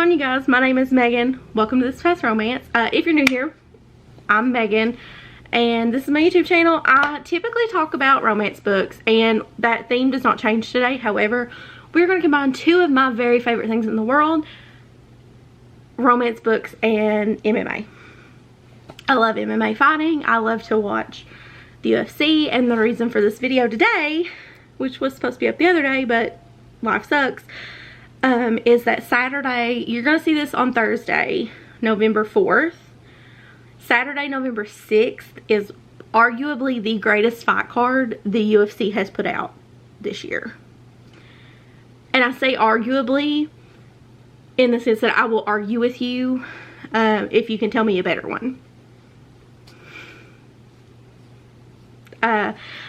on, you guys? My name is Megan. Welcome to This Fast Romance. If you're new here, I'm Megan, and this is my YouTube channel. I typically talk about romance books, and that theme does not change today. However, we're going to combine two of my very favorite things in the world: romance books and MMA. I love MMA fighting. I love to watch the UFC, and the reason for this video today, which was supposed to be up the other day, but life sucks, is that Saturday, you're going to see this on Thursday, November 4th. Saturday, November 6th is arguably the greatest fight card the UFC has put out this year. And I say arguably in the sense that I will argue with you if you can tell me a better one.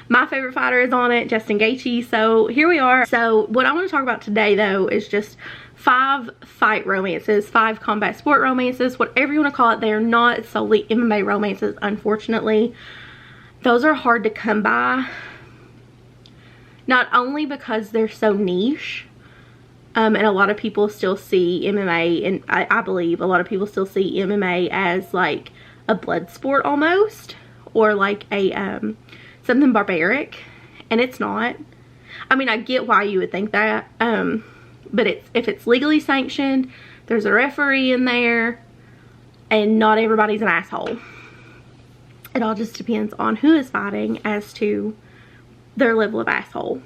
My favorite fighter is on it, Kacey. So here we are. So what I want to talk about today, though, is just 5 fight romances, 5 combat sport romances, whatever you want to call it. They are not solely MMA romances, unfortunately. Those are hard to come by, not only because they're so niche, and a lot of people still see MMA, and I believe a lot of people still see MMA as like a blood sport almost, or like a something barbaric, and it's not. I mean, I get why you would think that, but if it's legally sanctioned, there's a referee in there, and not everybody's an asshole. It all just depends on who is fighting as to their level of asshole.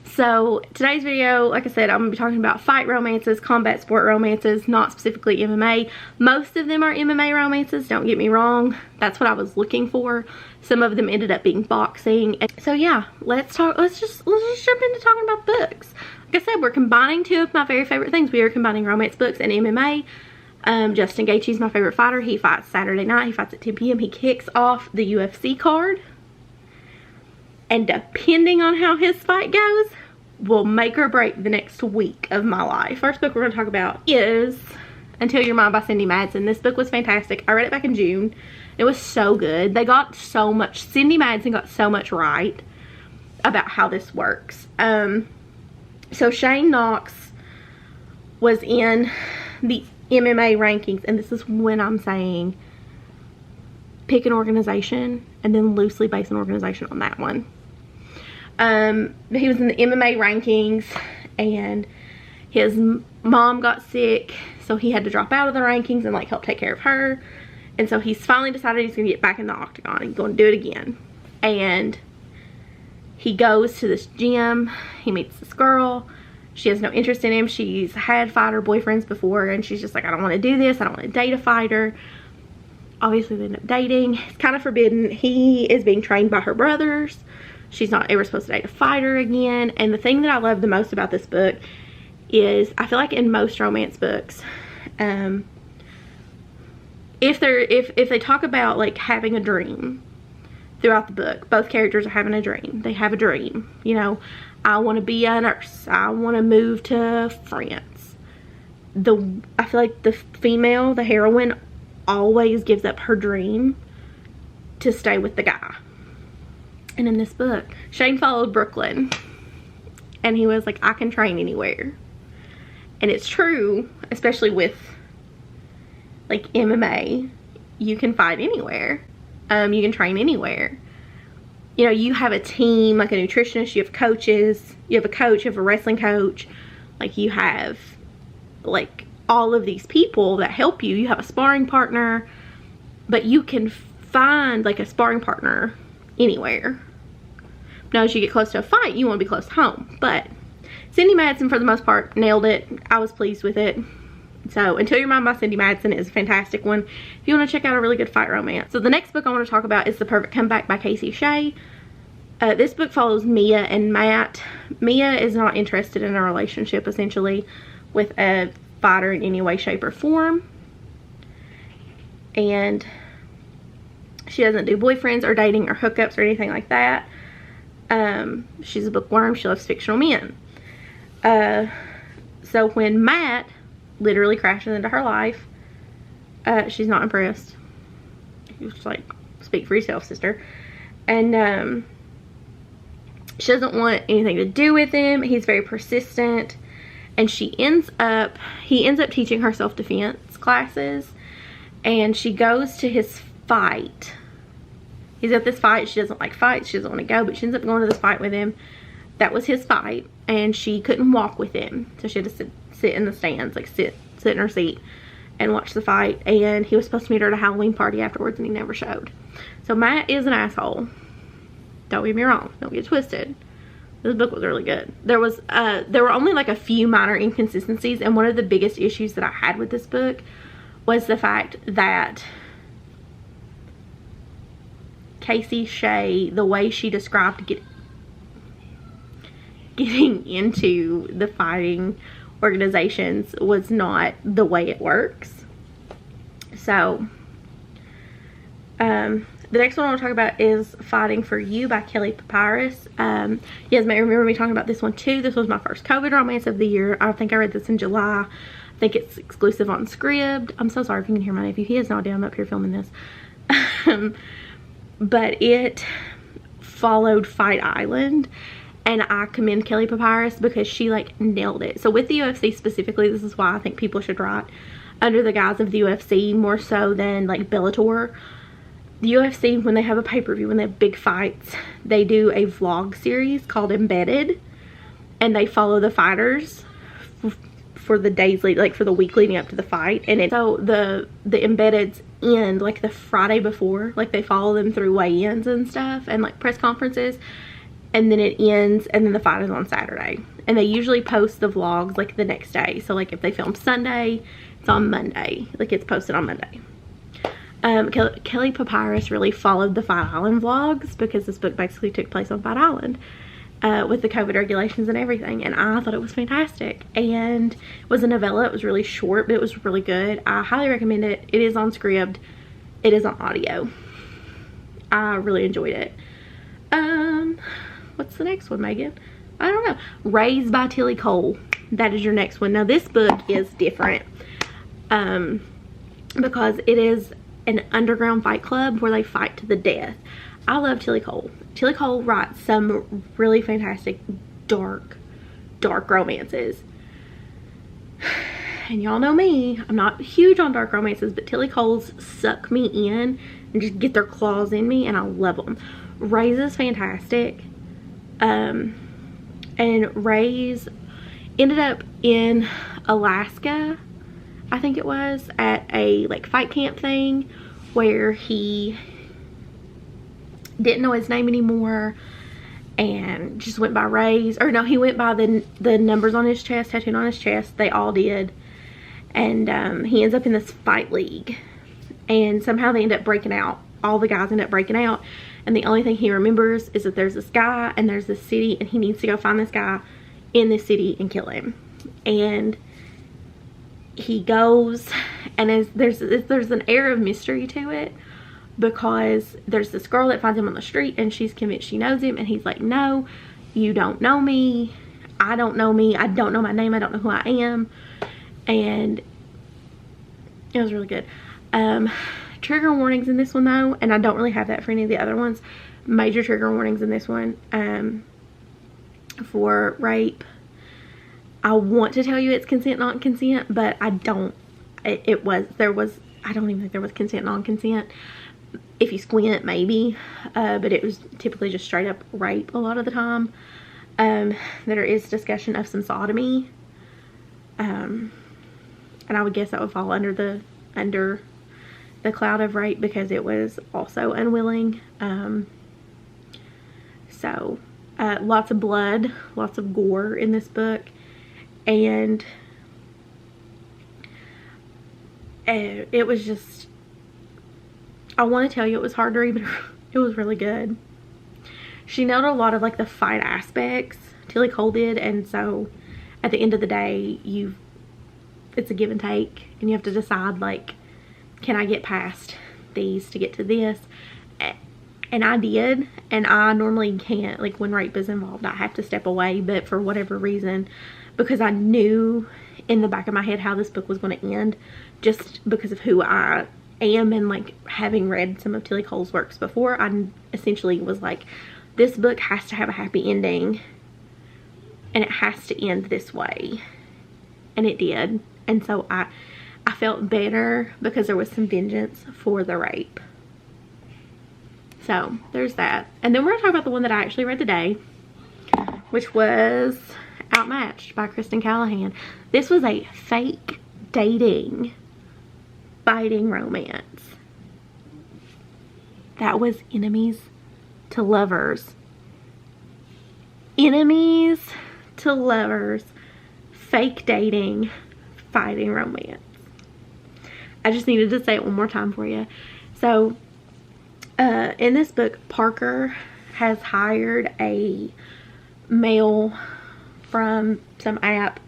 So today's video, like I said, I'm going to be talking about fight romances, combat sport romances, not specifically MMA. Most of them are MMA romances, don't get me wrong. That's what I was looking for. Some of them ended up being boxing. And so yeah, let's just jump into talking about books. Like I said, we're combining two of my very favorite things. We are combining romance books and MMA. Kacey's my favorite fighter. He fights Saturday night. He fights at 10 p.m. He kicks off the UFC card. And depending on how his fight goes, will make or break the next week of my life. First book we're going to talk about is Until You're Mine by Cindi Madsen. This book was fantastic. I read it back in June. It was so good. They got so much, Cindi Madsen got so much right about how this works. So Shane Knox was in the MMA rankings, and this is when I'm saying pick an organization and then loosely base an organization on that one. He was in the MMA rankings, and his mom got sick, so he had to drop out of the rankings and like help take care of her. And so he's finally decided he's gonna get back in the octagon. He's gonna do it again. And he goes to this gym. He meets this girl. She has no interest in him. She's had fighter boyfriends before, and she's just like, I don't want to do this. I don't want to date a fighter. Obviously they end up dating. It's kind of forbidden. He is being trained by her brothers. She's not ever supposed to date a fighter again. And the thing that I love the most about this book is, I feel like in most romance books, if they talk about like having a dream throughout the book, both characters are having a dream. They have a dream. You know, I want to be a nurse. I want to move to France. I feel like the female, the heroine, always gives up her dream to stay with the guy. And in this book, Shane followed Brooklyn, and he was like, I can train anywhere. And it's true, especially with like MMA. You can fight anywhere. You can train anywhere. You know, you have a team, like a nutritionist, you have coaches, you have a coach, you have a wrestling coach, like you have like all of these people that help you. You have a sparring partner, but you can find like a sparring partner anywhere. Now as you get close to a fight, you want to be close to home. But Cindi Madsen, for the most part, nailed it. I was pleased with it. So Until You're Mine by Cindi Madsen is a fantastic one if you want to check out a really good fight romance. So the next book I want to talk about is The Perfect Comeback by Kacey Shea. This book follows Mia and Matt. Mia is not interested in a relationship, essentially, with a fighter in any way, shape, or form. And she doesn't do boyfriends or dating or hookups or anything like that. She's a bookworm. She loves fictional men. So when Matt literally crashes into her life, she's not impressed. He's just like, speak for yourself, sister. And she doesn't want anything to do with him. He's very persistent. and he ends up teaching her self-defense classes, and she goes to his fight. He's at this fight. She doesn't like fights. She doesn't want to go, but she ends up going to this fight with him. That was his fight, and she couldn't walk with him, so she had to sit in the stands, like sit in her seat and watch the fight. And he was supposed to meet her at a Halloween party afterwards, and he never showed. So Matt is an asshole. Don't get me wrong. Don't get twisted. This book was really good. There were only like a few minor inconsistencies, and one of the biggest issues that I had with this book was the fact that Kacey Shea, the way she described getting into the fighting organizations was not the way it works. So the next one I want to talk about is Fighting for You by Papyrus. You guys may remember me talking about this one too. This was my first COVID romance of the year. I think I read this in July. I think it's exclusive on Scribd. I'm so sorry if you can hear my nephew. He has no idea I'm up here filming this. But it followed Fight Island, and I commend Papyrus because she like nailed it. So with the UFC specifically, this is why I think people should write under the guise of the UFC more so than like Bellator. The UFC, when they have a pay-per-view, when they have big fights, they do a vlog series called Embedded, and they follow the fighters for the days like for the week leading up to the fight. And so the Embeddeds end like the Friday before, like they follow them through weigh-ins and stuff and like press conferences, and then it ends, and then the fight is on Saturday, and they usually post the vlogs like the next day. So like if they film Sunday, it's on Monday, like it's posted on Monday. Papyrus really followed the Fight Island vlogs because this book basically took place on Fight Island with the COVID regulations and everything, and I thought it was fantastic. And it was a novella. It was really short, but it was really good. I highly recommend it. It is on Scribd. It is on audio. I really enjoyed it. What's the next one, Megan? I don't know. Raze by Tillie Cole. That is your next one. Now this book is different because it is an underground fight club where they fight to the death. I love Tillie Cole. Tillie Cole writes some really fantastic dark romances. And y'all know me, I'm not huge on dark romances, but Tillie Cole's suck me in and just get their claws in me, and I love them. Raze is fantastic. And Raze ended up in Alaska, I think it was, at a like fight camp thing where he didn't know his name anymore and just went by Raze. Or no, he went by the numbers on his chest, tattooed on his chest. They all did. And he ends up in this fight league, and somehow they end up breaking out. All the guys end up breaking out, and the only thing he remembers is that there's this guy and there's this city, and he needs to go find this guy in this city and kill him. And he goes, and there's an air of mystery to it because there's this girl that finds him on the street, and she's convinced she knows him, and he's like, no, you don't know me. I don't know me. I don't know my name. I don't know who I am. And it was really good. Trigger warnings in this one though, and I don't really have that for any of the other ones. Major trigger warnings in this one for rape. I want to tell you it's consent, non-consent, but I don't. I don't even think there was consent, non-consent. If you squint, maybe, but it was typically just straight up rape a lot of the time. There is discussion of some sodomy, and I would guess that would fall under the cloud of rape because it was also unwilling. So lots of blood, lots of gore in this book, and it was just, I want to tell you it was hard to read, but it was really good. She nailed a lot of like the fight aspects, Tillie Cole did, and so at the end of the day it's a give and take, and you have to decide like, can I get past these to get to this? And I did, and I normally can't, like when rape is involved I have to step away, but for whatever reason, because I knew in the back of my head how this book was going to end, just because of who I am, and like having read some of Tillie Cole's works before, I essentially was like, this book has to have a happy ending, and it has to end this way. and it did. And so I felt better because there was some vengeance for the rape. So there's that. And then we're gonna talk about the one that I actually read today, which was Outmatched by Kristen Callihan. This was a fake dating, fighting romance that was enemies to lovers. Enemies to lovers, fake dating, fighting romance. I just needed to say it one more time for you. So in this book, Parker has hired a male from some app.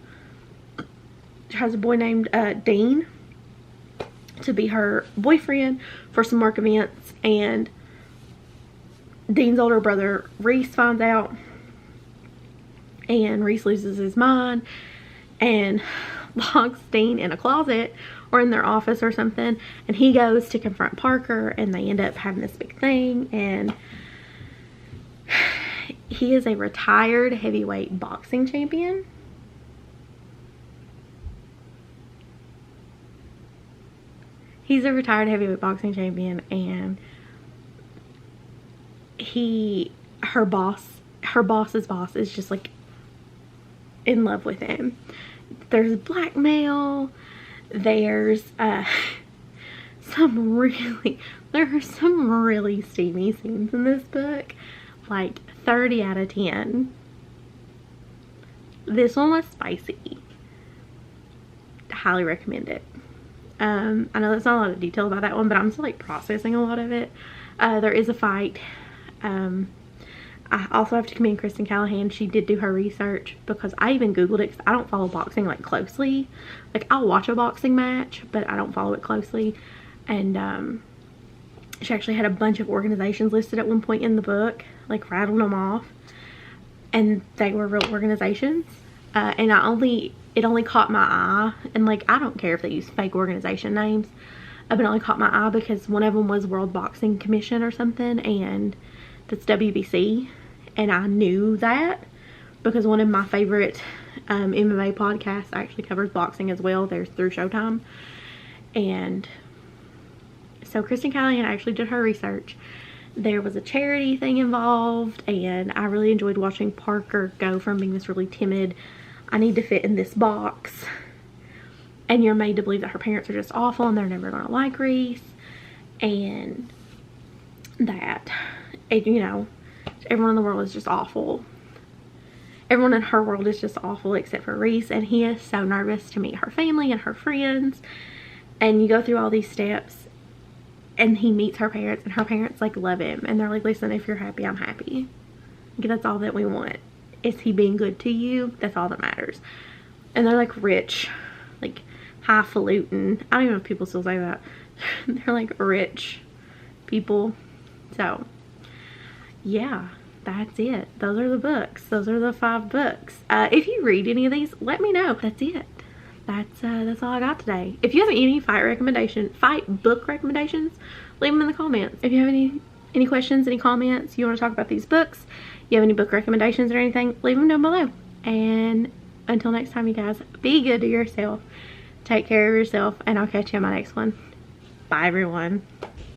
Has a boy named Dean to be her boyfriend for some work events, and Dean's older brother Raze finds out, and Raze loses his mind and locks Dean in a closet or in their office or something, and he goes to confront Parker, and they end up having this big thing. And he is a retired heavyweight boxing champion. He's a retired heavyweight boxing champion, and her boss's boss is just like in love with him. There's blackmail. There's there are some really steamy scenes in this book, like 30 out of 10. This one was spicy. Highly recommend it. I know there's not a lot of detail about that one, but I'm still like processing a lot of it. There is a fight. I also have to commend Kristen Callihan. She did do her research, because I even googled it, because I don't follow boxing like closely. Like, I'll watch a boxing match, but I don't follow it closely. And she actually had a bunch of organizations listed at one point in the book, like rattled them off, and they were real organizations. And it only caught my eye, and like, I don't care if they use fake organization names, but it only caught my eye because one of them was World Boxing Commission or something, and that's WBC. And I knew that because one of my favorite MMA podcasts actually covers boxing as well. There's Through Showtime. And so Kristen Callihan actually did her research. There was a charity thing involved, and I really enjoyed watching Parker go from being this really timid, I need to fit in this box, and you're made to believe that her parents are just awful and they're never going to like Raze, and that, you know, everyone in the world is just awful. Everyone in her world is just awful except for Raze, and he is so nervous to meet her family and her friends. And you go through all these steps, and he meets her parents, and her parents like love him, and they're like, listen, if you're happy, I'm happy. Like, that's all that we want. Is he being good to you? That's all that matters. And they're like rich, like highfalutin. I don't even know if people still say that. They're like rich people. So yeah, that's it. Those are the books. Those are the 5 books. If you read any of these, let me know. That's it. That's all I got today. If you have any fight book recommendations, leave them in the comments. If you have any questions, any comments, you want to talk about these books, you have any book recommendations or anything, leave them down below. And until next time, you guys, be good to yourself, take care of yourself, and I'll catch you on my next one. Bye, everyone.